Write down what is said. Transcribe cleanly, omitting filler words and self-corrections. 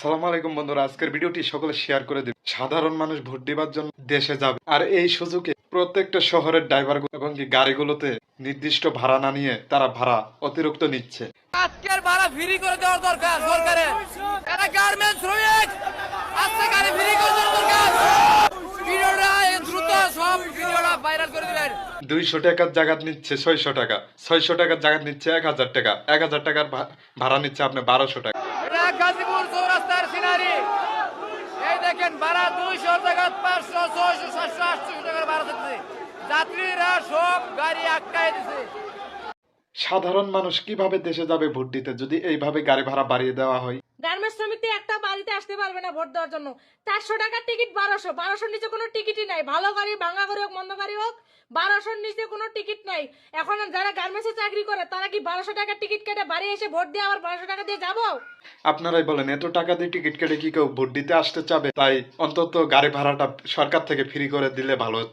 আসসালামু আলাইকুম বন্ধুরা, আজকের ভিডিওটি সকলে শেয়ার করে দিন। সাধারণ মানুষ ভোট দেবার জন্য দেশে যাবে, আর এই সুযোগে প্রত্যেকটা শহরের ড্রাইভার এবং কি গাড়িগুলোতে নির্দিষ্ট ভাড়া না নিয়ে তারা ভাড়া অতিরিক্ত নিচ্ছে। আজকের ভাড়া ফ্রি করে দেওয়ার দরকার সরকারের। এরা গার্মেন্টস শ্রমিক, আজকে গাড়ি ফ্রি করে দেওয়ার দরকার। ভিডিওটা দ্রুত সব ভিডিওটা ভাইরাল করে দিবেন। 200 টাকার জায়গা নিচ্ছে 600 টাকা, 600 টাকার জায়গা নিচ্ছে 1000 টাকা, 1000 টাকার ভাড়া নিচ্ছে আপনি 1200 টাকা। এটা গাজীপুর চৌরাস্তার সিনারি। এই দেখেন ভাড়া 200 টাকা, 500, 600, 700, 800 টাকার ভাড়া দিচ্ছে। যাত্রীরা সব গাড়ি আটকায় দিছে। সাধারণ মানুষ কিভাবে দেশে যাবে ভোট দিতে যদি এইভাবে গাড়ি ভাড়া বাড়িয়ে দেওয়া হয়? গার্মেন্টস শ্রমিকদের একটা বাড়িতে আসতে পারবে না ভোট দেওয়ার জন্য। 400 টাকার টিকিট 1200 নিচে কোনো টিকিটই নাই। ভালো গাড়ি, ভাঙা গাড়ি হোক, মন্দ গাড়ি হোক, 1200 নিচে কোনো টিকিট নাই। এখন যারা গার্মেন্টসে চাকরি করে তারা কি 1200 টাকার টিকিট কেটে বাড়ি এসে ভোট দিয়ে আবার 1200 টাকা দিয়ে যাবো? আপনারাই বলেন, এত টাকা দিয়ে টিকিট কেটে কি কেউ ভোট দিতে আসতে চাবে? তাই অন্তত গাড়ি ভাড়াটা সরকার থেকে ফ্রি করে দিলে ভালো হতো।